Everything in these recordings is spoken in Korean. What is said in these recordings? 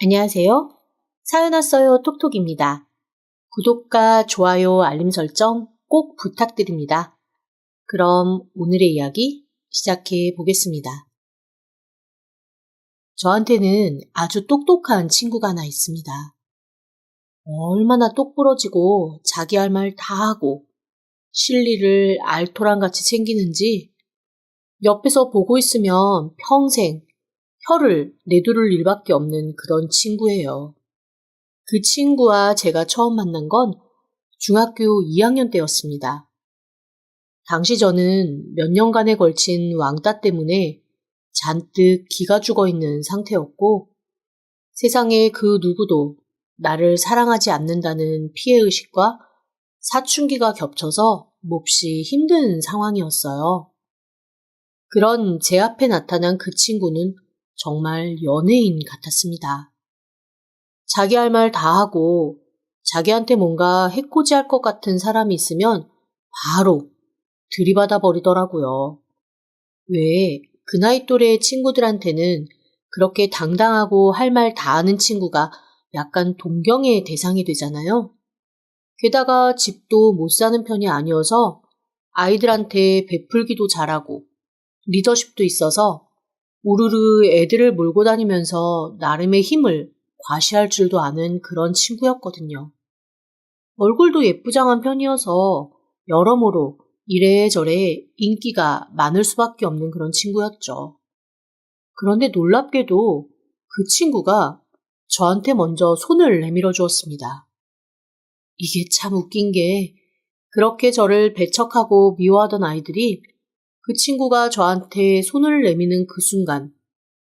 안녕하세요. 사연 왔어요 톡톡입니다. 구독과 좋아요, 알림 설정 꼭 부탁드립니다. 그럼 오늘의 이야기 시작해 보겠습니다. 저한테는 아주 똑똑한 친구가 하나 있습니다. 얼마나 똑부러지고 자기 할 말 다 하고 실리를 알토란같이 챙기는지 옆에서 보고 있으면 평생 혀를 내두를 일밖에 없는 그런 친구예요. 그 친구와 제가 처음 만난 건 중학교 2학년 때였습니다. 당시 저는 몇 년간에 걸친 왕따 때문에 잔뜩 기가 죽어 있는 상태였고 세상에 그 누구도 나를 사랑하지 않는다는 피해의식과 사춘기가 겹쳐서 몹시 힘든 상황이었어요. 그런 제 앞에 나타난 그 친구는 정말 연예인 같았습니다. 자기 할 말 다 하고 자기한테 뭔가 해코지할 것 같은 사람이 있으면 바로 들이받아 버리더라고요. 왜 그 나이 또래의 친구들한테는 그렇게 당당하고 할 말 다 하는 친구가 약간 동경의 대상이 되잖아요. 게다가 집도 못 사는 편이 아니어서 아이들한테 베풀기도 잘하고 리더십도 있어서 우르르 애들을 몰고 다니면서 나름의 힘을 과시할 줄도 아는 그런 친구였거든요. 얼굴도 예쁘장한 편이어서 여러모로 이래저래 인기가 많을 수밖에 없는 그런 친구였죠. 그런데 놀랍게도 그 친구가 저한테 먼저 손을 내밀어 주었습니다. 이게 참 웃긴 게 그렇게 저를 배척하고 미워하던 아이들이 그 친구가 저한테 손을 내미는 그 순간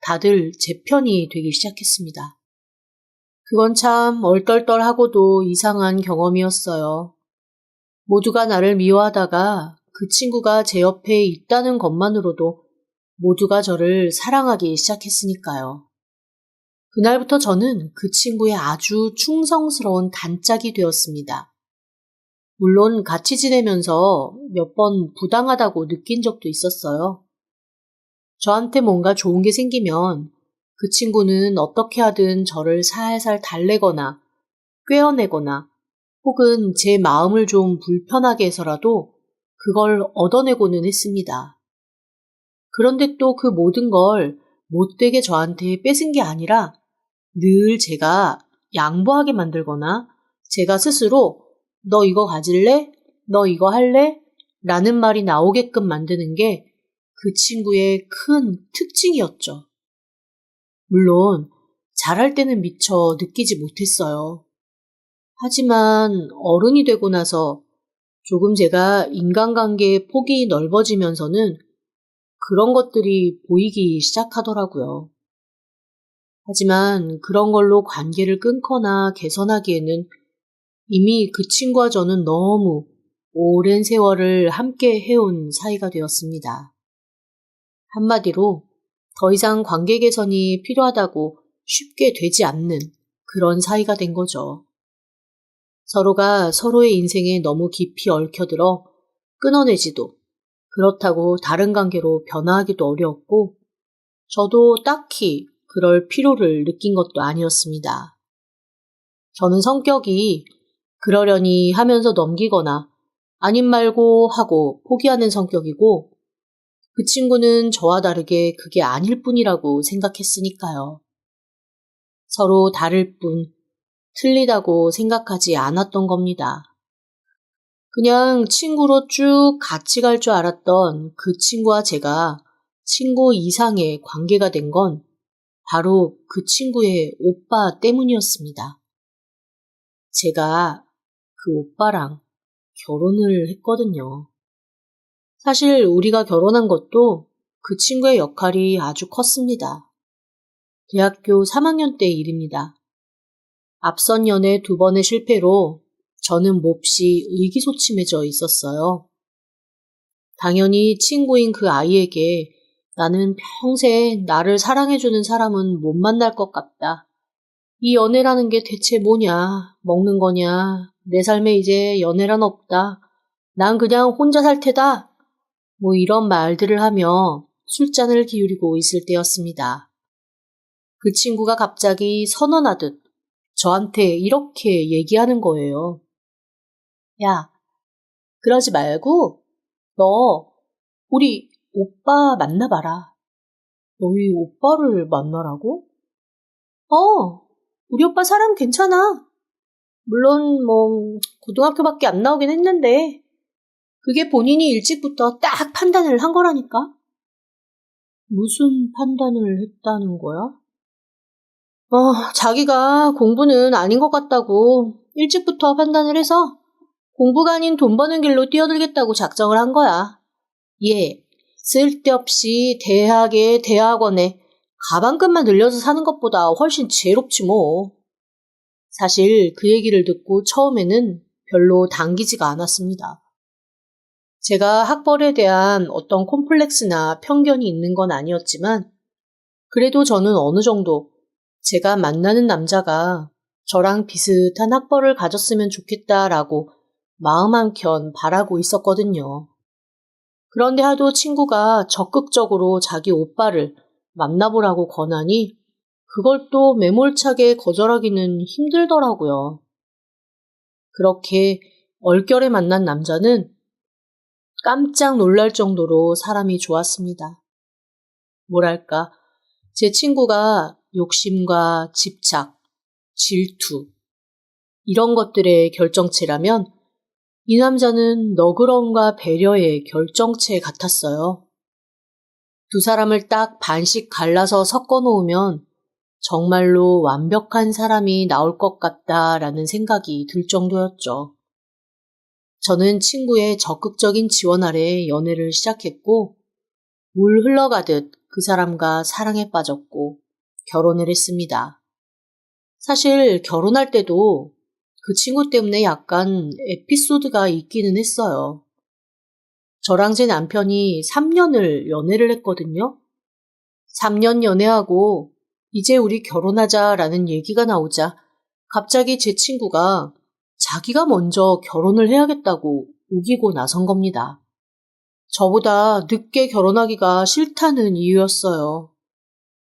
다들 제 편이 되기 시작했습니다. 그건 참 얼떨떨하고도 이상한 경험이었어요. 모두가 나를 미워하다가 그 친구가 제 옆에 있다는 것만으로도 모두가 저를 사랑하기 시작했으니까요. 그날부터 저는 그 친구의 아주 충성스러운 단짝이 되었습니다. 물론 같이 지내면서 몇 번 부당하다고 느낀 적도 있었어요. 저한테 뭔가 좋은 게 생기면 그 친구는 어떻게 하든 저를 살살 달래거나 꿰어내거나 혹은 제 마음을 좀 불편하게 해서라도 그걸 얻어내고는 했습니다. 그런데 또 그 모든 걸 못되게 저한테 뺏은 게 아니라 늘 제가 양보하게 만들거나 제가 스스로 너 이거 가질래? 너 이거 할래? 라는 말이 나오게끔 만드는 게 그 친구의 큰 특징이었죠. 물론 잘할 때는 미처 느끼지 못했어요. 하지만 어른이 되고 나서 조금 제가 인간관계의 폭이 넓어지면서는 그런 것들이 보이기 시작하더라고요. 하지만 그런 걸로 관계를 끊거나 개선하기에는 이미 그 친구와 저는 너무 오랜 세월을 함께 해온 사이가 되었습니다. 한마디로 더 이상 관계 개선이 필요하다고 쉽게 되지 않는 그런 사이가 된 거죠. 서로가 서로의 인생에 너무 깊이 얽혀들어 끊어내지도 그렇다고 다른 관계로 변화하기도 어려웠고 저도 딱히 그럴 필요를 느낀 것도 아니었습니다. 저는 성격이 그러려니 하면서 넘기거나 아님 말고 하고 포기하는 성격이고 그 친구는 저와 다르게 그게 아닐 뿐이라고 생각했으니까요. 서로 다를 뿐 틀리다고 생각하지 않았던 겁니다. 그냥 친구로 쭉 같이 갈 줄 알았던 그 친구와 제가 친구 이상의 관계가 된 건 바로 그 친구의 오빠 때문이었습니다. 제가 그 오빠랑 결혼을 했거든요. 사실 우리가 결혼한 것도 그 친구의 역할이 아주 컸습니다. 대학교 3학년 때 일입니다. 앞선 연애 2번의 실패로 저는 몹시 의기소침해져 있었어요. 당연히 친구인 그 아이에게 나는 평생 나를 사랑해주는 사람은 못 만날 것 같다. 이 연애라는 게 대체 뭐냐, 먹는 거냐, 내 삶에 이제 연애란 없다. 난 그냥 혼자 살 테다. 뭐 이런 말들을 하며 술잔을 기울이고 있을 때였습니다. 그 친구가 갑자기 선언하듯 저한테 이렇게 얘기하는 거예요. 야, 그러지 말고 너 우리 오빠 만나봐라. 너희 오빠를 만나라고? 우리 오빠 사람 괜찮아. 물론 고등학교밖에 안 나오긴 했는데 그게 본인이 일찍부터 딱 판단을 한 거라니까. 무슨 판단을 했다는 거야? 자기가 공부는 아닌 것 같다고 일찍부터 판단을 해서 공부가 아닌 돈 버는 길로 뛰어들겠다고 작정을 한 거야. 얘 쓸데없이 대학에 대학원에 가방끈만 늘려서 사는 것보다 훨씬 지혜롭지 뭐. 사실 그 얘기를 듣고 처음에는 별로 당기지가 않았습니다. 제가 학벌에 대한 어떤 콤플렉스나 편견이 있는 건 아니었지만 그래도 저는 어느 정도 제가 만나는 남자가 저랑 비슷한 학벌을 가졌으면 좋겠다라고 마음 한켠 바라고 있었거든요. 그런데 하도 친구가 적극적으로 자기 오빠를 만나보라고 권하니 그걸 또 매몰차게 거절하기는 힘들더라고요. 그렇게 얼결에 만난 남자는 깜짝 놀랄 정도로 사람이 좋았습니다. 뭐랄까, 제 친구가 욕심과 집착, 질투, 이런 것들의 결정체라면 이 남자는 너그러움과 배려의 결정체 같았어요. 두 사람을 딱 반씩 갈라서 섞어 놓으면 정말로 완벽한 사람이 나올 것 같다라는 생각이 들 정도였죠. 저는 친구의 적극적인 지원 아래 연애를 시작했고 물 흘러가듯 그 사람과 사랑에 빠졌고 결혼을 했습니다. 사실 결혼할 때도 그 친구 때문에 약간 에피소드가 있기는 했어요. 저랑 제 남편이 3년을 연애를 했거든요. 3년 연애하고 이제 우리 결혼하자라는 얘기가 나오자 갑자기 제 친구가 자기가 먼저 결혼을 해야겠다고 우기고 나선 겁니다. 저보다 늦게 결혼하기가 싫다는 이유였어요.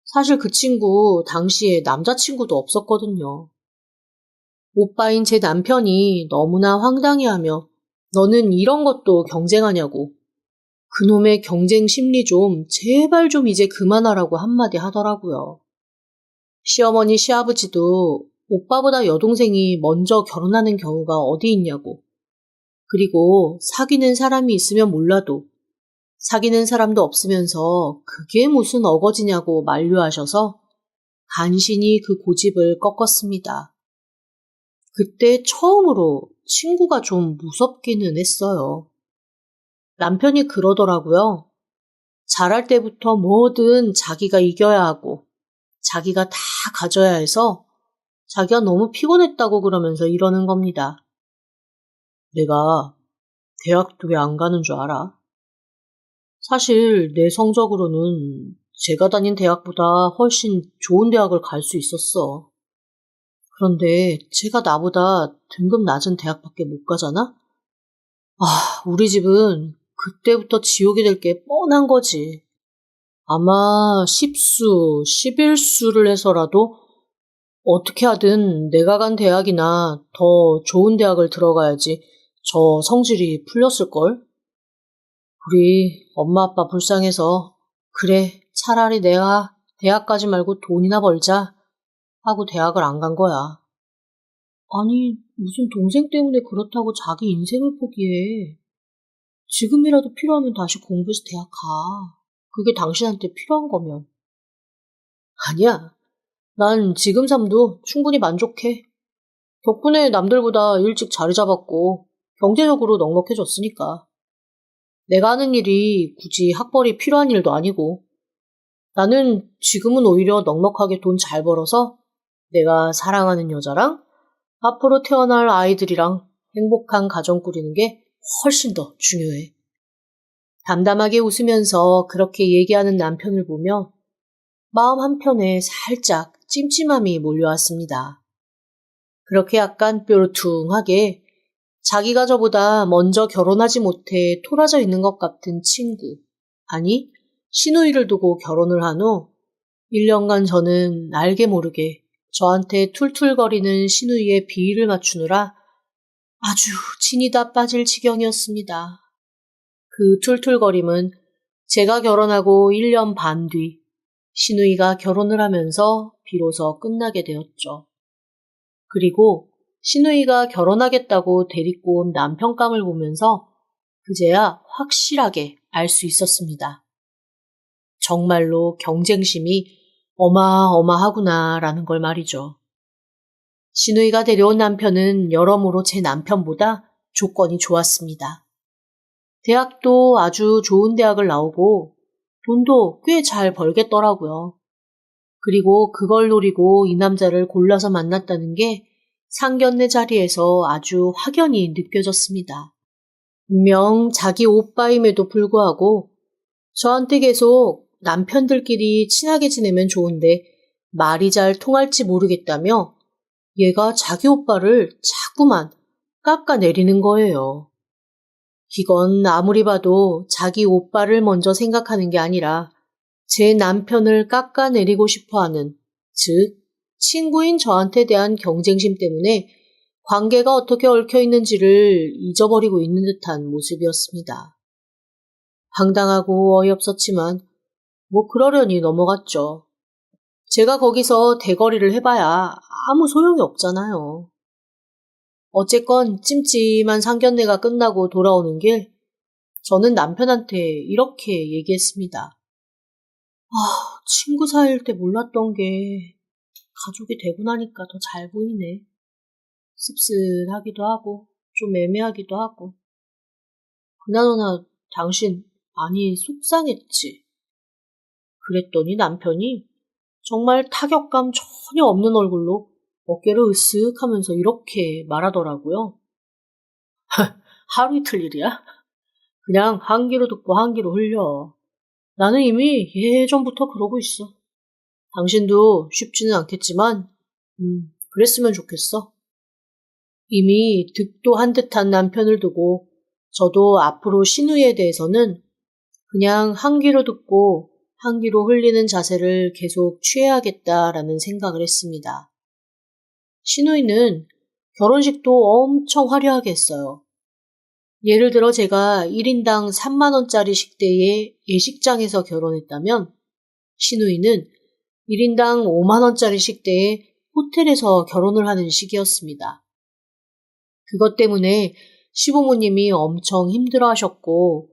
사실 그 친구 당시에 남자친구도 없었거든요. 오빠인 제 남편이 너무나 황당해하며 너는 이런 것도 경쟁하냐고 그놈의 경쟁 심리 좀 제발 좀 이제 그만하라고 한마디 하더라고요. 시어머니 시아버지도 오빠보다 여동생이 먼저 결혼하는 경우가 어디 있냐고. 그리고 사귀는 사람이 있으면 몰라도 사귀는 사람도 없으면서 그게 무슨 어거지냐고 만류하셔서 간신히 그 고집을 꺾었습니다. 그때 처음으로 친구가 좀 무섭기는 했어요. 남편이 그러더라고요. 잘할 때부터 뭐든 자기가 이겨야 하고 자기가 다 가져야 해서 자기가 너무 피곤했다고 그러면서 이러는 겁니다. 내가 대학도 왜 안 가는 줄 알아? 사실 내 성적으로는 제가 다닌 대학보다 훨씬 좋은 대학을 갈 수 있었어. 그런데 제가 나보다 등급 낮은 대학밖에 못 가잖아? 우리 집은 그때부터 지옥이 될 게 뻔한 거지. 아마 10수, 11수를 해서라도 어떻게 하든 내가 간 대학이나 더 좋은 대학을 들어가야지 저 성질이 풀렸을걸? 우리 엄마 아빠 불쌍해서 그래 차라리 내가 대학 가지 말고 돈이나 벌자 하고 대학을 안 간 거야. 아니 무슨 동생 때문에 그렇다고 자기 인생을 포기해. 지금이라도 필요하면 다시 공부해서 대학 가. 그게 당신한테 필요한 거면. 아니야. 난 지금 삶도 충분히 만족해. 덕분에 남들보다 일찍 자리 잡았고 경제적으로 넉넉해졌으니까. 내가 하는 일이 굳이 학벌이 필요한 일도 아니고 나는 지금은 오히려 넉넉하게 돈 잘 벌어서 내가 사랑하는 여자랑 앞으로 태어날 아이들이랑 행복한 가정 꾸리는 게 훨씬 더 중요해. 담담하게 웃으면서 그렇게 얘기하는 남편을 보며 마음 한편에 살짝 찜찜함이 몰려왔습니다. 그렇게 약간 뾰루퉁하게 자기가 저보다 먼저 결혼하지 못해 토라져 있는 것 같은 친구, 아니 시누이를 두고 결혼을 한 후 1년간 저는 알게 모르게 저한테 툴툴거리는 시누이의 비위를 맞추느라 아주 진이 다 빠질 지경이었습니다. 그 툴툴거림은 제가 결혼하고 1년 반 뒤 시누이가 결혼을 하면서 비로소 끝나게 되었죠. 그리고 시누이가 결혼하겠다고 데리고 온 남편감을 보면서 그제야 확실하게 알 수 있었습니다. 정말로 경쟁심이 어마어마하구나라는 걸 말이죠. 시누이가 데려온 남편은 여러모로 제 남편보다 조건이 좋았습니다. 대학도 아주 좋은 대학을 나오고 돈도 꽤 잘 벌겠더라고요. 그리고 그걸 노리고 이 남자를 골라서 만났다는 게 상견례 자리에서 아주 확연히 느껴졌습니다. 분명 자기 오빠임에도 불구하고 저한테 계속 남편들끼리 친하게 지내면 좋은데 말이 잘 통할지 모르겠다며 얘가 자기 오빠를 자꾸만 깎아내리는 거예요. 이건 아무리 봐도 자기 오빠를 먼저 생각하는 게 아니라 제 남편을 깎아내리고 싶어하는, 즉 친구인 저한테 대한 경쟁심 때문에 관계가 어떻게 얽혀 있는지를 잊어버리고 있는 듯한 모습이었습니다. 황당하고 어이없었지만 뭐 그러려니 넘어갔죠. 제가 거기서 대거리를 해봐야 아무 소용이 없잖아요. 어쨌건 찜찜한 상견례가 끝나고 돌아오는 길 저는 남편한테 이렇게 얘기했습니다. 친구 사이일 때 몰랐던 게 가족이 되고 나니까 더 잘 보이네. 씁쓸하기도 하고 좀 애매하기도 하고. 그나저나 당신 많이 속상했지. 그랬더니 남편이 정말 타격감 전혀 없는 얼굴로 어깨를 으쓱하면서 이렇게 말하더라고요. 하루 이틀 일이야? 그냥 한 귀로 듣고 한 귀로 흘려. 나는 이미 예전부터 그러고 있어. 당신도 쉽지는 않겠지만 그랬으면 좋겠어. 이미 득도 한 듯한 남편을 두고 저도 앞으로 시누이에 대해서는 그냥 한 귀로 듣고 한 귀로 흘리는 자세를 계속 취해야겠다라는 생각을 했습니다. 시누이는 결혼식도 엄청 화려하게 했어요. 예를 들어 제가 1인당 3만 원짜리 식대에 예식장에서 결혼했다면 시누이는 1인당 5만 원짜리 식대에 호텔에서 결혼을 하는 식이었습니다. 그것 때문에 시부모님이 엄청 힘들어하셨고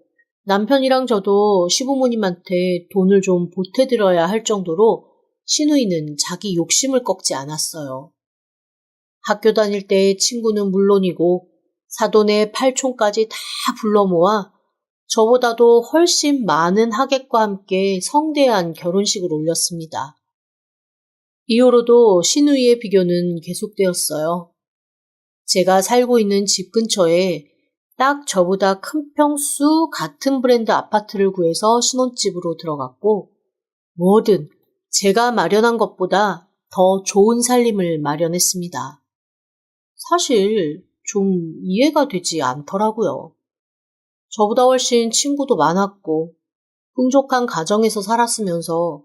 남편이랑 저도 시부모님한테 돈을 좀 보태드려야 할 정도로 시누이는 자기 욕심을 꺾지 않았어요. 학교 다닐 때 친구는 물론이고 사돈의 팔촌까지 다 불러 모아 저보다도 훨씬 많은 하객과 함께 성대한 결혼식을 올렸습니다. 이후로도 시누이의 비교는 계속되었어요. 제가 살고 있는 집 근처에 딱 저보다 큰 평수 같은 브랜드 아파트를 구해서 신혼집으로 들어갔고 뭐든 제가 마련한 것보다 더 좋은 살림을 마련했습니다. 사실 좀 이해가 되지 않더라고요. 저보다 훨씬 친구도 많았고 풍족한 가정에서 살았으면서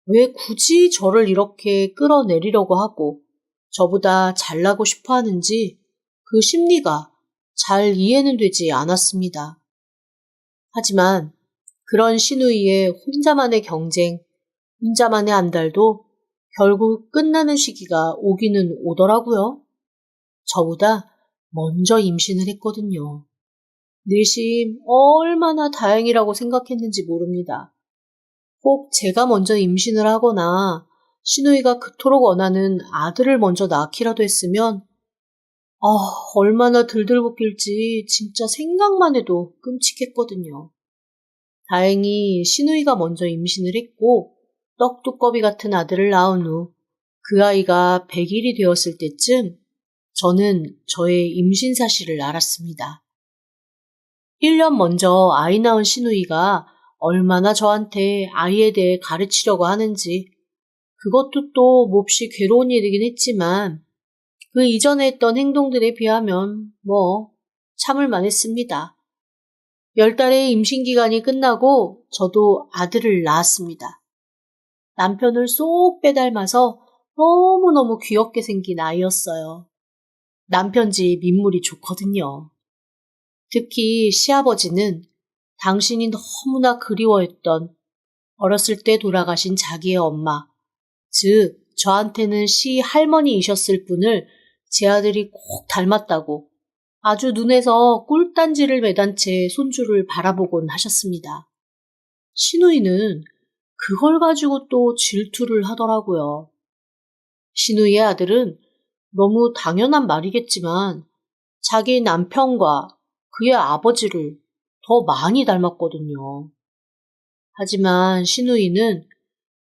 왜 굳이 저를 이렇게 끌어내리려고 하고 저보다 잘나고 싶어 하는지 그 심리가 잘 이해는 되지 않았습니다. 하지만 그런 시누이의 혼자만의 경쟁, 혼자만의 안달도 결국 끝나는 시기가 오기는 오더라고요. 저보다 먼저 임신을 했거든요. 내심 얼마나 다행이라고 생각했는지 모릅니다. 꼭 제가 먼저 임신을 하거나 시누이가 그토록 원하는 아들을 먼저 낳기라도 했으면 얼마나 들들볶일지 진짜 생각만 해도 끔찍했거든요. 다행히 시누이가 먼저 임신을 했고 떡두꺼비 같은 아들을 낳은 후 그 아이가 100일이 되었을 때쯤 저는 저의 임신 사실을 알았습니다. 1년 먼저 아이 낳은 시누이가 얼마나 저한테 아이에 대해 가르치려고 하는지 그것도 또 몹시 괴로운 일이긴 했지만 그 이전에 했던 행동들에 비하면 참을 만했습니다. 10달의 임신 기간이 끝나고 저도 아들을 낳았습니다. 남편을 쏙 빼닮아서 너무너무 귀엽게 생긴 아이였어요. 남편 집 인물이 좋거든요. 특히 시아버지는 당신이 너무나 그리워했던 어렸을 때 돌아가신 자기의 엄마, 즉 저한테는 시할머니이셨을 분을 제 아들이 꼭 닮았다고 아주 눈에서 꿀단지를 매단 채 손주를 바라보곤 하셨습니다. 시누이는 그걸 가지고 또 질투를 하더라고요. 시누이의 아들은 너무 당연한 말이겠지만 자기 남편과 그의 아버지를 더 많이 닮았거든요. 하지만 시누이는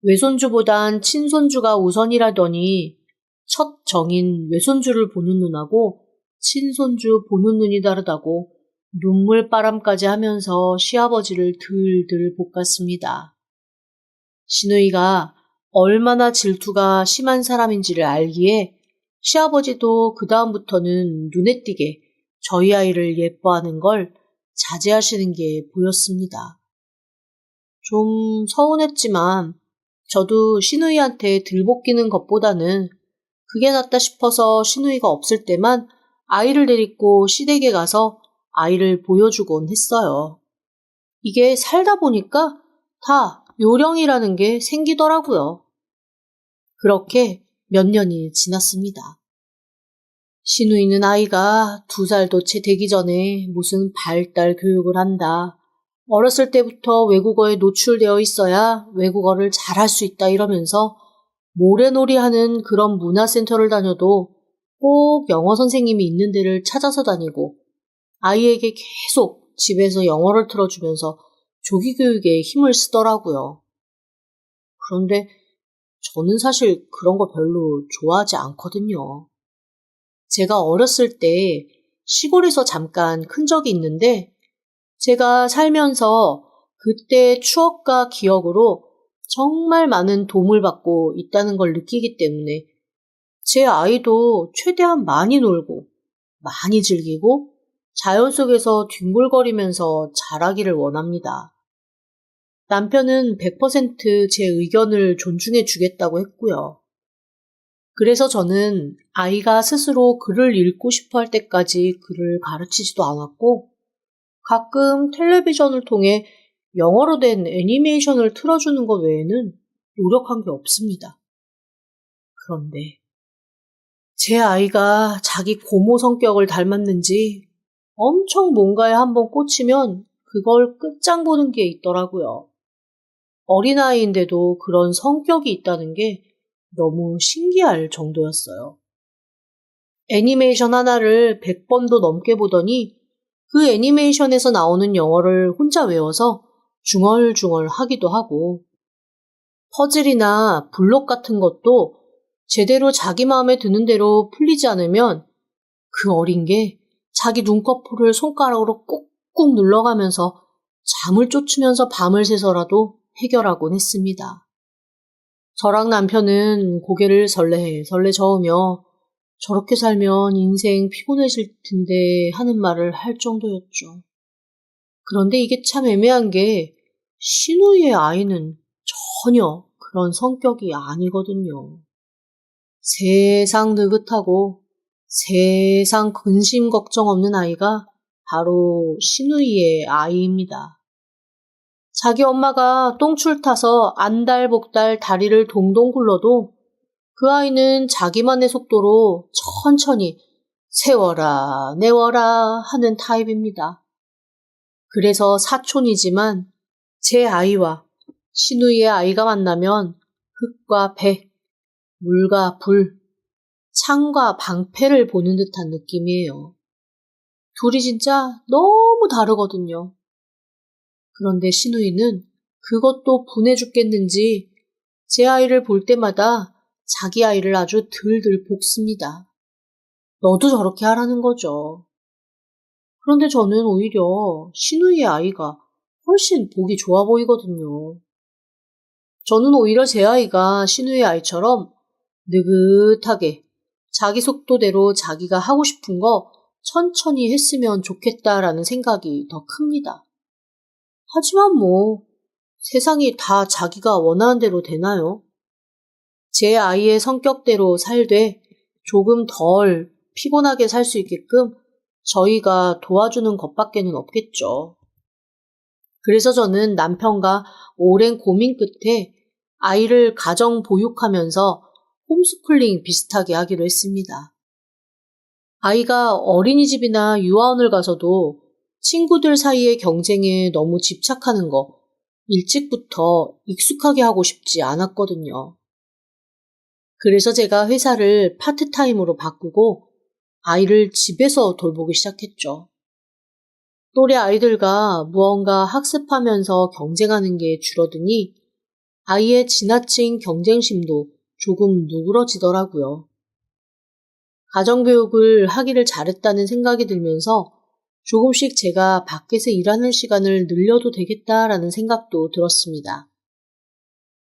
외손주보단 친손주가 우선이라더니 첫 정인 외손주를 보는 눈하고 친손주 보는 눈이 다르다고 눈물바람까지 하면서 시아버지를 들들 볶았습니다. 시누이가 얼마나 질투가 심한 사람인지를 알기에 시아버지도 그 다음부터는 눈에 띄게 저희 아이를 예뻐하는 걸 자제하시는 게 보였습니다. 좀 서운했지만 저도 시누이한테 들볶이는 것보다는 그게 낫다 싶어서 시누이가 없을 때만 아이를 데리고 시댁에 가서 아이를 보여주곤 했어요. 이게 살다 보니까 다 요령이라는 게 생기더라고요. 그렇게 몇 년이 지났습니다. 시누이는 아이가 2살도 채 되기 전에 무슨 발달 교육을 한다. 어렸을 때부터 외국어에 노출되어 있어야 외국어를 잘할 수 있다 이러면서 모래놀이 하는 그런 문화센터를 다녀도 꼭 영어 선생님이 있는 데를 찾아서 다니고 아이에게 계속 집에서 영어를 틀어주면서 조기교육에 힘을 쓰더라고요. 그런데 저는 사실 그런 거 별로 좋아하지 않거든요. 제가 어렸을 때 시골에서 잠깐 큰 적이 있는데 제가 살면서 그때의 추억과 기억으로 정말 많은 도움을 받고 있다는 걸 느끼기 때문에 제 아이도 최대한 많이 놀고 많이 즐기고 자연 속에서 뒹굴거리면서 자라기를 원합니다. 남편은 100%제 의견을 존중해 주겠다고 했고요. 그래서 저는 아이가 스스로 글을 읽고 싶어 할 때까지 글을 가르치지도 않았고 가끔 텔레비전을 통해 영어로 된 애니메이션을 틀어주는 것 외에는 노력한 게 없습니다. 그런데 제 아이가 자기 고모 성격을 닮았는지 엄청 뭔가에 한번 꽂히면 그걸 끝장 보는 게 있더라고요. 어린아이인데도 그런 성격이 있다는 게 너무 신기할 정도였어요. 애니메이션 하나를 100번도 넘게 보더니 그 애니메이션에서 나오는 영어를 혼자 외워서 중얼중얼 하기도 하고 퍼즐이나 블록 같은 것도 제대로 자기 마음에 드는 대로 풀리지 않으면 그 어린 게 자기 눈꺼풀을 손가락으로 꾹꾹 눌러가면서 잠을 쫓으면서 밤을 새서라도 해결하곤 했습니다. 저랑 남편은 고개를 설레 저으며 저렇게 살면 인생 피곤해질 텐데 하는 말을 할 정도였죠. 그런데 이게 참 애매한 게 시누이의 아이는 전혀 그런 성격이 아니거든요. 세상 느긋하고 세상 근심 걱정 없는 아이가 바로 시누이의 아이입니다. 자기 엄마가 똥줄 타서 안달복달 다리를 동동 굴러도 그 아이는 자기만의 속도로 천천히 세워라 내워라 하는 타입입니다. 그래서 사촌이지만 제 아이와 시누이의 아이가 만나면 흙과 배, 물과 불, 창과 방패를 보는 듯한 느낌이에요. 둘이 진짜 너무 다르거든요. 그런데 시누이는 그것도 분해 죽겠는지 제 아이를 볼 때마다 자기 아이를 아주 들들 볶습니다. 너도 저렇게 하라는 거죠. 그런데 저는 오히려 시누이의 아이가 훨씬 보기 좋아 보이거든요. 저는 오히려 제 아이가 시누이의 아이처럼 느긋하게 자기 속도대로 자기가 하고 싶은 거 천천히 했으면 좋겠다라는 생각이 더 큽니다. 하지만 세상이 다 자기가 원하는 대로 되나요? 제 아이의 성격대로 살되 조금 덜 피곤하게 살 수 있게끔 저희가 도와주는 것밖에는 없겠죠. 그래서 저는 남편과 오랜 고민 끝에 아이를 가정 보육하면서 홈스쿨링 비슷하게 하기로 했습니다. 아이가 어린이집이나 유아원을 가서도 친구들 사이의 경쟁에 너무 집착하는 거 일찍부터 익숙하게 하고 싶지 않았거든요. 그래서 제가 회사를 파트타임으로 바꾸고 아이를 집에서 돌보기 시작했죠. 또래 아이들과 무언가 학습하면서 경쟁하는 게 줄어드니 아이의 지나친 경쟁심도 조금 누그러지더라고요. 가정교육을 하기를 잘했다는 생각이 들면서 조금씩 제가 밖에서 일하는 시간을 늘려도 되겠다라는 생각도 들었습니다.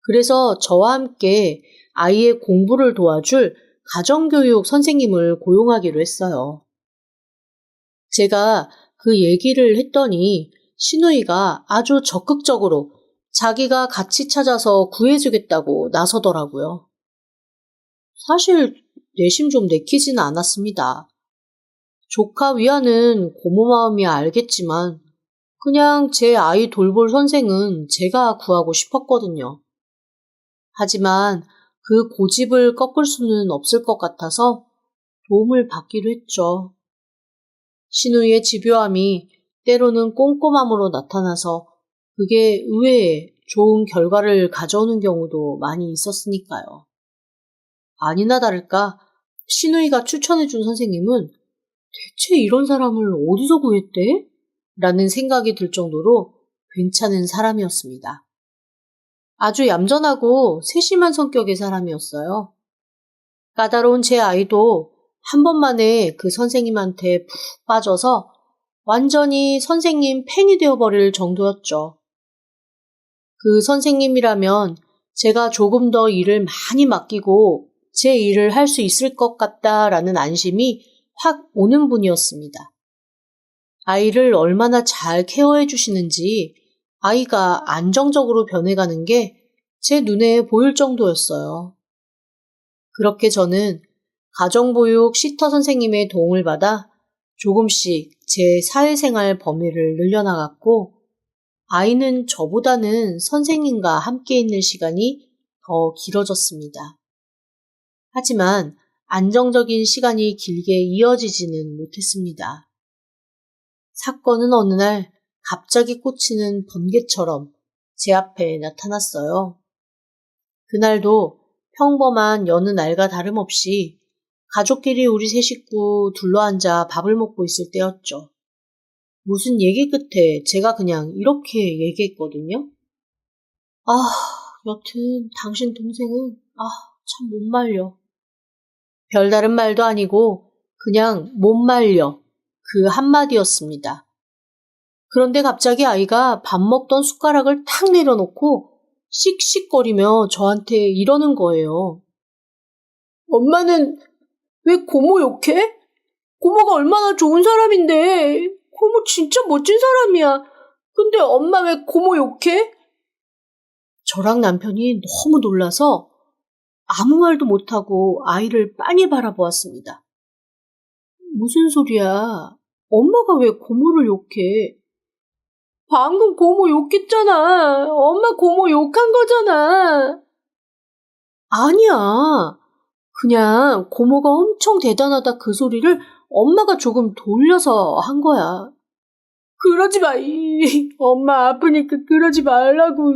그래서 저와 함께 아이의 공부를 도와줄 가정교육 선생님을 고용하기로 했어요. 제가 그 얘기를 했더니 시누이가 아주 적극적으로 자기가 같이 찾아서 구해주겠다고 나서더라고요. 사실 내심 좀 내키지는 않았습니다. 조카 위아는 고모 마음이 알겠지만 그냥 제 아이 돌볼 선생은 제가 구하고 싶었거든요. 하지만 그 고집을 꺾을 수는 없을 것 같아서 도움을 받기로 했죠. 시누이의 집요함이 때로는 꼼꼼함으로 나타나서 그게 의외에 좋은 결과를 가져오는 경우도 많이 있었으니까요. 아니나 다를까 시누이가 추천해준 선생님은 대체 이런 사람을 어디서 구했대? 라는 생각이 들 정도로 괜찮은 사람이었습니다. 아주 얌전하고 세심한 성격의 사람이었어요. 까다로운 제 아이도 한 번만에 그 선생님한테 푹 빠져서 완전히 선생님 팬이 되어버릴 정도였죠. 그 선생님이라면 제가 조금 더 일을 많이 맡기고 제 일을 할 수 있을 것 같다라는 안심이 확 오는 분이었습니다. 아이를 얼마나 잘 케어해 주시는지 아이가 안정적으로 변해가는 게 제 눈에 보일 정도였어요. 그렇게 저는 가정보육 시터 선생님의 도움을 받아 조금씩 제 사회생활 범위를 늘려나갔고 아이는 저보다는 선생님과 함께 있는 시간이 더 길어졌습니다. 하지만 안정적인 시간이 길게 이어지지는 못했습니다. 사건은 어느 날 갑자기 꽂히는 번개처럼 제 앞에 나타났어요. 그날도 평범한 여느 날과 다름없이 가족끼리 우리 세 식구 둘러앉아 밥을 먹고 있을 때였죠. 무슨 얘기 끝에 제가 그냥 이렇게 얘기했거든요. 아, 여튼 당신 동생은 참 못 말려. 별다른 말도 아니고 그냥 못 말려. 그 한마디였습니다. 그런데 갑자기 아이가 밥 먹던 숟가락을 탁 내려놓고 씩씩거리며 저한테 이러는 거예요. 엄마는 왜 고모 욕해? 고모가 얼마나 좋은 사람인데. 고모 진짜 멋진 사람이야. 근데 엄마 왜 고모 욕해? 저랑 남편이 너무 놀라서 아무 말도 못하고 아이를 빤히 바라보았습니다. 무슨 소리야? 엄마가 왜 고모를 욕해? 방금 고모 욕했잖아. 엄마 고모 욕한 거잖아. 아니야. 그냥 고모가 엄청 대단하다 그 소리를 엄마가 조금 돌려서 한 거야. 그러지 마. 엄마 아프니까 그러지 말라고.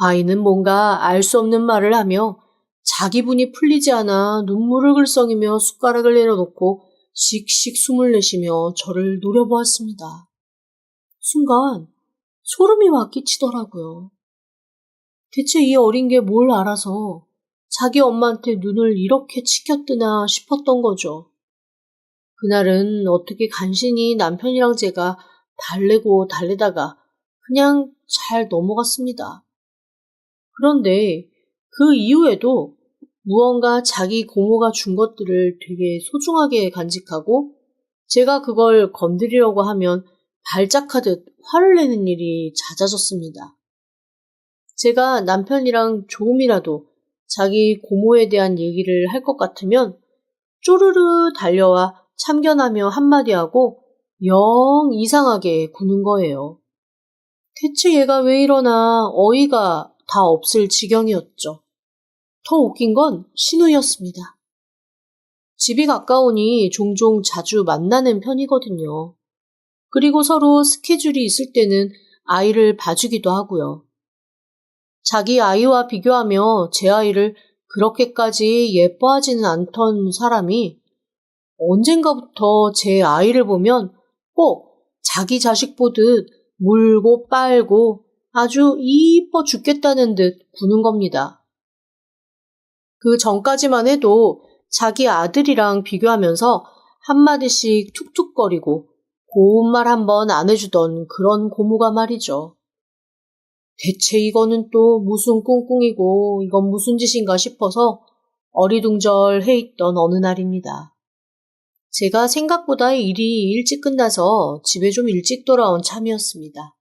아이는 뭔가 알 수 없는 말을 하며 자기 분이 풀리지 않아 눈물을 글썽이며 숟가락을 내려놓고 씩씩 숨을 내쉬며 저를 노려보았습니다. 순간 소름이 와 끼치더라고요. 대체 이 어린 게 뭘 알아서 자기 엄마한테 눈을 이렇게 치켜뜨나 싶었던 거죠. 그날은 어떻게 간신히 남편이랑 제가 달래고 달래다가 그냥 잘 넘어갔습니다. 그런데 그 이후에도 무언가 자기 고모가 준 것들을 되게 소중하게 간직하고 제가 그걸 건드리려고 하면 발작하듯 화를 내는 일이 잦아졌습니다. 제가 남편이랑 조금이라도 자기 고모에 대한 얘기를 할 것 같으면 쪼르르 달려와 참견하며 한마디 하고 영 이상하게 구는 거예요. 대체 얘가 왜 이러나 어이가 다 없을 지경이었죠. 더 웃긴 건 신우이였습니다. 집이 가까우니 종종 자주 만나는 편이거든요. 그리고 서로 스케줄이 있을 때는 아이를 봐주기도 하고요. 자기 아이와 비교하며 제 아이를 그렇게까지 예뻐하지는 않던 사람이 언젠가부터 제 아이를 보면 꼭 자기 자식 보듯 물고 빨고 아주 이뻐 죽겠다는 듯 구는 겁니다. 그 전까지만 해도 자기 아들이랑 비교하면서 한마디씩 툭툭거리고 고운 말 한 번 안 해주던 그런 고모가 말이죠. 대체 이거는 또 무슨 꿍꿍이고 이건 무슨 짓인가 싶어서 어리둥절해 있던 어느 날입니다. 제가 생각보다 일이 일찍 끝나서 집에 좀 일찍 돌아온 참이었습니다.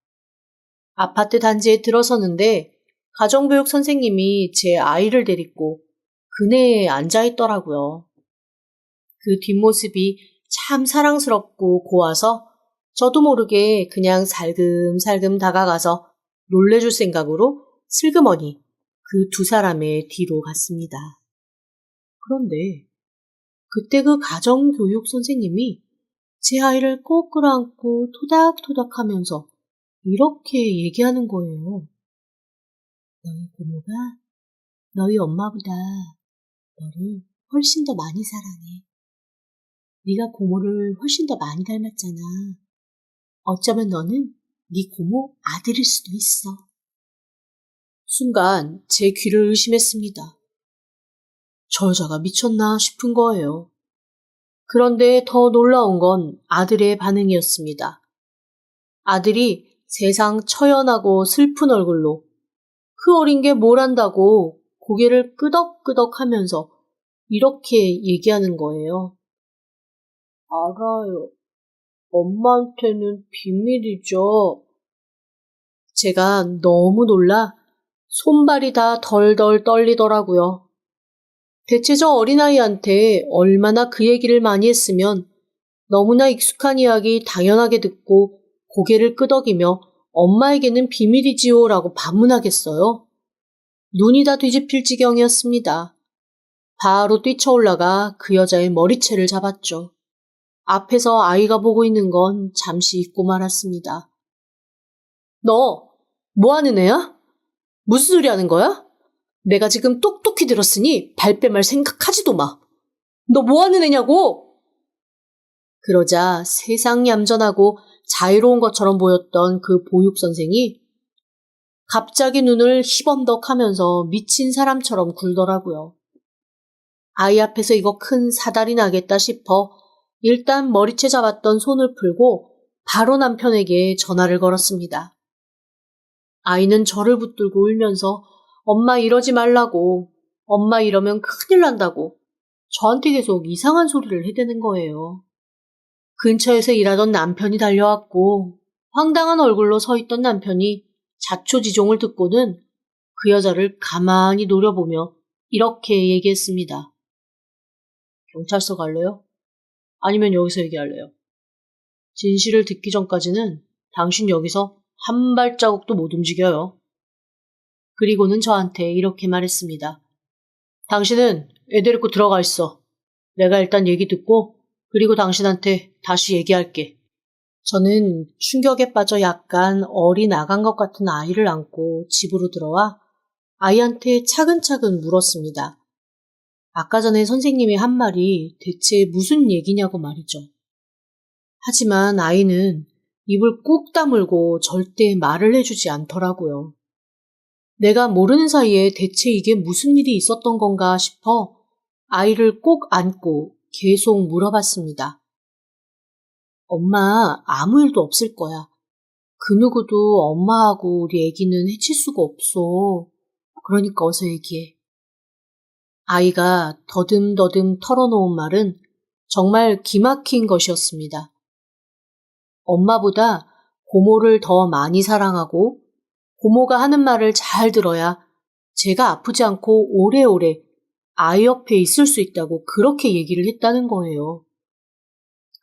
아파트 단지에 들어서는데 가정교육 선생님이 제 아이를 데리고 그네에 앉아 있더라고요. 그 뒷모습이 참 사랑스럽고 고와서 저도 모르게 그냥 살금살금 다가가서 놀래줄 생각으로 슬그머니 그 두 사람의 뒤로 갔습니다. 그런데 그때 그 가정교육 선생님이 제 아이를 꼭 끌어안고 토닥토닥 하면서 이렇게 얘기하는 거예요. 너희 고모가 너희 엄마보다 너를 훨씬 더 많이 사랑해. 네가 고모를 훨씬 더 많이 닮았잖아. 어쩌면 너는 네 고모 아들일 수도 있어. 순간 제 귀를 의심했습니다. 저 여자가 미쳤나 싶은 거예요. 그런데 더 놀라운 건 아들의 반응이었습니다. 아들이 세상 처연하고 슬픈 얼굴로 그 어린 게 뭘 안다고 고개를 끄덕끄덕 하면서 이렇게 얘기하는 거예요. 알아요. 엄마한테는 비밀이죠. 제가 너무 놀라 손발이 다 덜덜 떨리더라고요. 대체 저 어린아이한테 얼마나 그 얘기를 많이 했으면 너무나 익숙한 이야기 당연하게 듣고 고개를 끄덕이며 엄마에게는 비밀이지요 라고 반문하겠어요. 눈이 다 뒤집힐 지경이었습니다. 바로 뛰쳐올라가 그 여자의 머리채를 잡았죠. 앞에서 아이가 보고 있는 건 잠시 잊고 말았습니다. 너, 뭐 하는 애야? 무슨 소리 하는 거야? 내가 지금 똑똑히 들었으니 발뺌할 생각하지도 마. 너 뭐 하는 애냐고? 그러자 세상 얌전하고 자유로운 것처럼 보였던 그 보육선생이 갑자기 눈을 희범덕하면서 미친 사람처럼 굴더라고요. 아이 앞에서 이거 큰 사달이 나겠다 싶어 일단 머리채 잡았던 손을 풀고 바로 남편에게 전화를 걸었습니다. 아이는 저를 붙들고 울면서 엄마 이러지 말라고, 엄마 이러면 큰일 난다고 저한테 계속 이상한 소리를 해대는 거예요. 근처에서 일하던 남편이 달려왔고 황당한 얼굴로 서 있던 남편이 자초지종을 듣고는 그 여자를 가만히 노려보며 이렇게 얘기했습니다. 경찰서 갈래요? 아니면 여기서 얘기할래요? 진실을 듣기 전까지는 당신 여기서 한 발자국도 못 움직여요. 그리고는 저한테 이렇게 말했습니다. 당신은 애 데리고 들어가 있어. 내가 일단 얘기 듣고 그리고 당신한테 다시 얘기할게. 저는 충격에 빠져 약간 어리 나간 것 같은 아이를 안고 집으로 들어와 아이한테 차근차근 물었습니다. 아까 전에 선생님이 한 말이 대체 무슨 얘기냐고 말이죠. 하지만 아이는 입을 꾹 다물고 절대 말을 해주지 않더라고요. 내가 모르는 사이에 대체 이게 무슨 일이 있었던 건가 싶어 아이를 꼭 안고 계속 물어봤습니다. 엄마 아무 일도 없을 거야. 그 누구도 엄마하고 우리 애기는 해칠 수가 없어. 그러니까 어서 얘기해. 아이가 더듬더듬 털어놓은 말은 정말 기막힌 것이었습니다. 엄마보다 고모를 더 많이 사랑하고 고모가 하는 말을 잘 들어야 제가 아프지 않고 오래오래 아이 옆에 있을 수 있다고 그렇게 얘기를 했다는 거예요.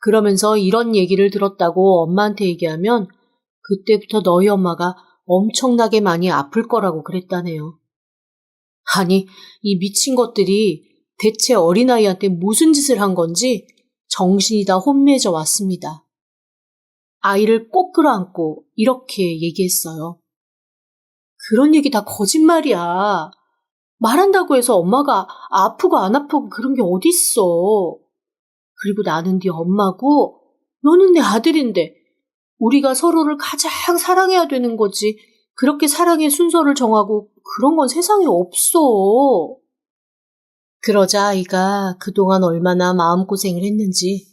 그러면서 이런 얘기를 들었다고 엄마한테 얘기하면 그때부터 너희 엄마가 엄청나게 많이 아플 거라고 그랬다네요. 아니, 이 미친 것들이 대체 어린아이한테 무슨 짓을 한 건지 정신이 다 혼미해져 왔습니다. 아이를 꼭 끌어안고 이렇게 얘기했어요. 그런 얘기 다 거짓말이야. 말한다고 해서 엄마가 아프고 안 아프고 그런 게 어딨어. 그리고 나는 네 엄마고 너는 내 아들인데 우리가 서로를 가장 사랑해야 되는 거지. 그렇게 사랑의 순서를 정하고 그런 건 세상에 없어. 그러자 아이가 그동안 얼마나 마음고생을 했는지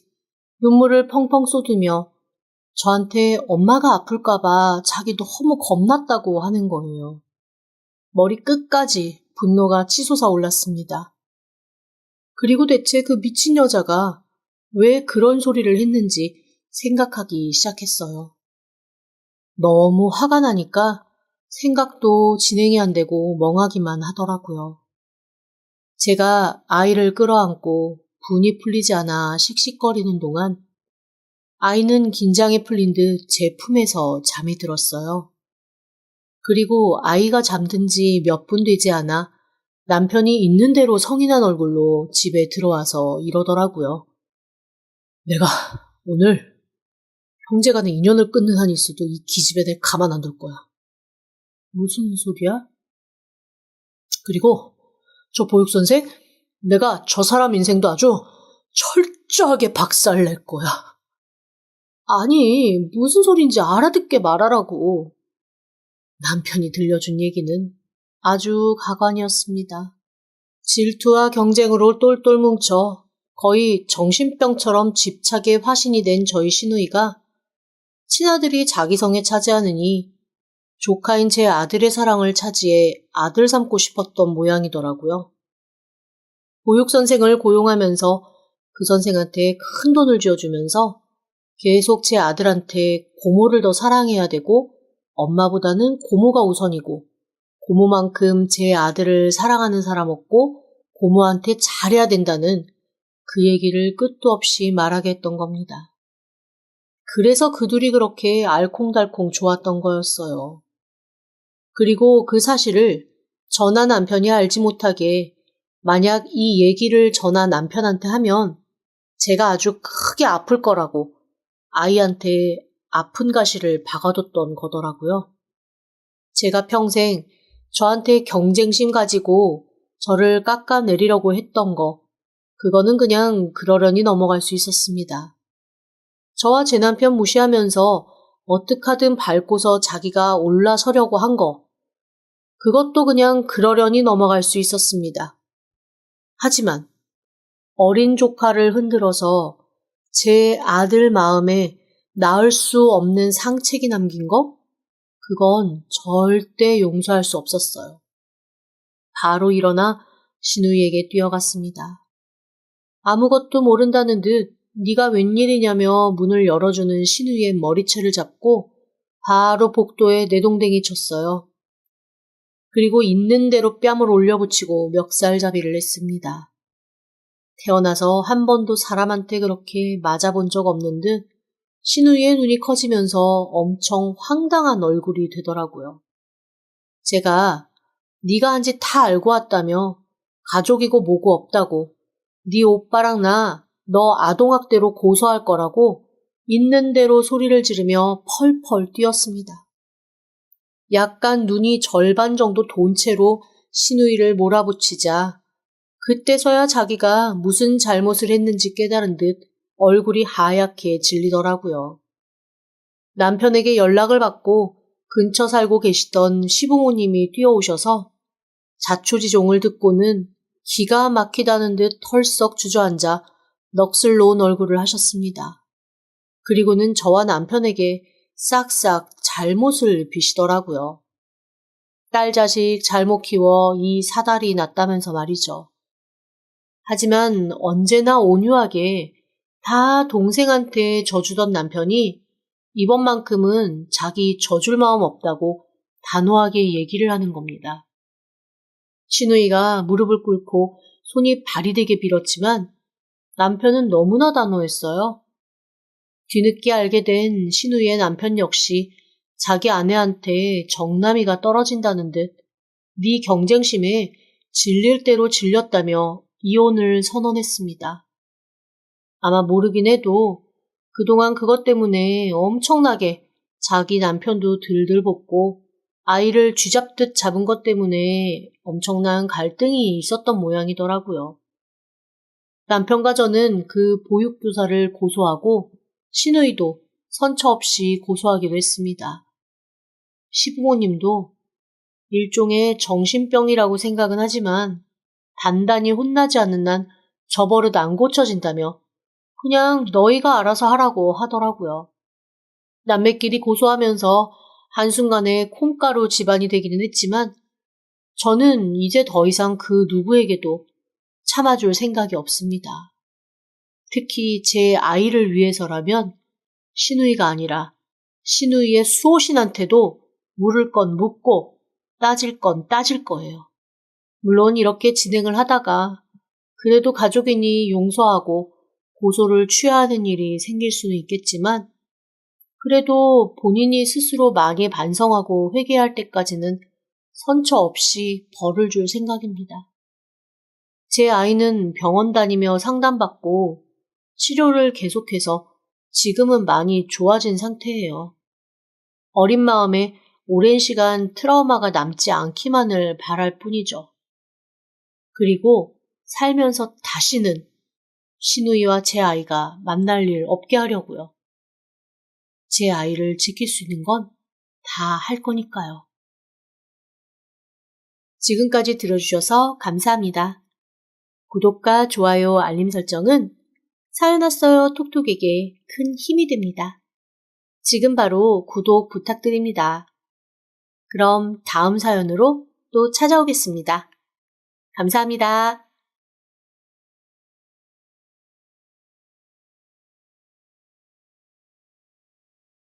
눈물을 펑펑 쏟으며 저한테 엄마가 아플까봐 자기 너무 겁났다고 하는 거예요. 머리 끝까지 분노가 치솟아 올랐습니다. 그리고 대체 그 미친 여자가 왜 그런 소리를 했는지 생각하기 시작했어요. 너무 화가 나니까 생각도 진행이 안 되고 멍하기만 하더라고요. 제가 아이를 끌어안고 분이 풀리지 않아 씩씩거리는 동안 아이는 긴장이 풀린 듯 제 품에서 잠이 들었어요. 그리고 아이가 잠든 지 몇 분 되지 않아 남편이 있는 대로 성이 난 얼굴로 집에 들어와서 이러더라고요. 내가 오늘 형제간의 인연을 끊는 한이 있어도 이 기집애 내 가만 안 둘 거야. 무슨 소리야? 그리고 저 보육선생, 내가 저 사람 인생도 아주 철저하게 박살낼 거야. 아니, 무슨 소린지 알아듣게 말하라고. 남편이 들려준 얘기는 아주 가관이었습니다. 질투와 경쟁으로 똘똘 뭉쳐 거의 정신병처럼 집착의 화신이 된 저희 시누이가 친아들이 자기 성에 차지하느니 조카인 제 아들의 사랑을 차지해 아들 삼고 싶었던 모양이더라고요. 보육선생을 고용하면서 그 선생한테 큰 돈을 쥐어주면서 계속 제 아들한테 고모를 더 사랑해야 되고 엄마보다는 고모가 우선이고 고모만큼 제 아들을 사랑하는 사람 없고 고모한테 잘해야 된다는 그 얘기를 끝도 없이 말하게 했던 겁니다. 그래서 그 둘이 그렇게 알콩달콩 좋았던 거였어요. 그리고 그 사실을 저나 남편이 알지 못하게 만약 이 얘기를 저나 남편한테 하면 제가 아주 크게 아플 거라고 아이한테 아픈 가시를 박아뒀던 거더라고요. 제가 평생 저한테 경쟁심 가지고 저를 깎아내리려고 했던 거, 그거는 그냥 그러려니 넘어갈 수 있었습니다. 저와 제 남편 무시하면서 어떡하든 밟고서 자기가 올라서려고 한 거, 그것도 그냥 그러려니 넘어갈 수 있었습니다. 하지만 어린 조카를 흔들어서 제 아들 마음에 나을 수 없는 상책이 남긴 거? 그건 절대 용서할 수 없었어요. 바로 일어나 시누이에게 뛰어갔습니다. 아무것도 모른다는 듯 네가 웬일이냐며 문을 열어주는 시누이의 머리채를 잡고 바로 복도에 내동댕이 쳤어요. 그리고 있는 대로 뺨을 올려붙이고 멱살잡이를 했습니다. 태어나서 한 번도 사람한테 그렇게 맞아본 적 없는 듯 시누이의 눈이 커지면서 엄청 황당한 얼굴이 되더라고요. 제가 네가 한 짓 다 알고 왔다며 가족이고 뭐고 없다고 네 오빠랑 나 너 아동학대로 고소할 거라고 있는 대로 소리를 지르며 펄펄 뛰었습니다. 약간 눈이 절반 정도 돈 채로 시누이를 몰아붙이자 그때서야 자기가 무슨 잘못을 했는지 깨달은 듯 얼굴이 하얗게 질리더라고요. 남편에게 연락을 받고 근처 살고 계시던 시부모님이 뛰어오셔서 자초지종을 듣고는 기가 막히다는 듯 털썩 주저앉아 넋을 놓은 얼굴을 하셨습니다. 그리고는 저와 남편에게 싹싹 잘못을 비시더라고요. 딸 자식 잘못 키워 이 사달이 났다면서 말이죠. 하지만 언제나 온유하게 다 동생한테 져주던 남편이 이번만큼은 자기 져줄 마음 없다고 단호하게 얘기를 하는 겁니다. 신우이가 무릎을 꿇고 손이 발이 되게 빌었지만 남편은 너무나 단호했어요. 뒤늦게 알게 된 신우이의 남편 역시 자기 아내한테 정남이가 떨어진다는 듯 네 경쟁심에 질릴 대로 질렸다며 이혼을 선언했습니다. 아마 모르긴 해도 그동안 그것 때문에 엄청나게 자기 남편도 들들 볶고 아이를 쥐잡듯 잡은 것 때문에 엄청난 갈등이 있었던 모양이더라고요. 남편과 저는 그 보육교사를 고소하고 신우이도 선처 없이 고소하기로 했습니다. 시부모님도 일종의 정신병이라고 생각은 하지만 단단히 혼나지 않는 한 저 버릇 안 고쳐진다며 그냥 너희가 알아서 하라고 하더라고요. 남매끼리 고소하면서 한순간에 콩가루 집안이 되기는 했지만 저는 이제 더 이상 그 누구에게도 참아줄 생각이 없습니다. 특히 제 아이를 위해서라면 신우이가 아니라 신우이의 수호신한테도 물을 건 묻고 따질 건 따질 거예요. 물론 이렇게 진행을 하다가 그래도 가족이니 용서하고 고소를 취해야 하는 일이 생길 수는 있겠지만 그래도 본인이 스스로 많이 반성하고 회개할 때까지는 선처 없이 벌을 줄 생각입니다. 제 아이는 병원 다니며 상담받고 치료를 계속해서 지금은 많이 좋아진 상태예요. 어린 마음에 오랜 시간 트라우마가 남지 않기만을 바랄 뿐이죠. 그리고 살면서 다시는 신우이와 제 아이가 만날 일 없게 하려고요. 제 아이를 지킬 수 있는 건 다 할 거니까요. 지금까지 들어주셔서 감사합니다. 구독과 좋아요, 알림 설정은 사연 왔어요 톡톡에게 큰 힘이 됩니다. 지금 바로 구독 부탁드립니다. 그럼 다음 사연으로 또 찾아오겠습니다. 감사합니다.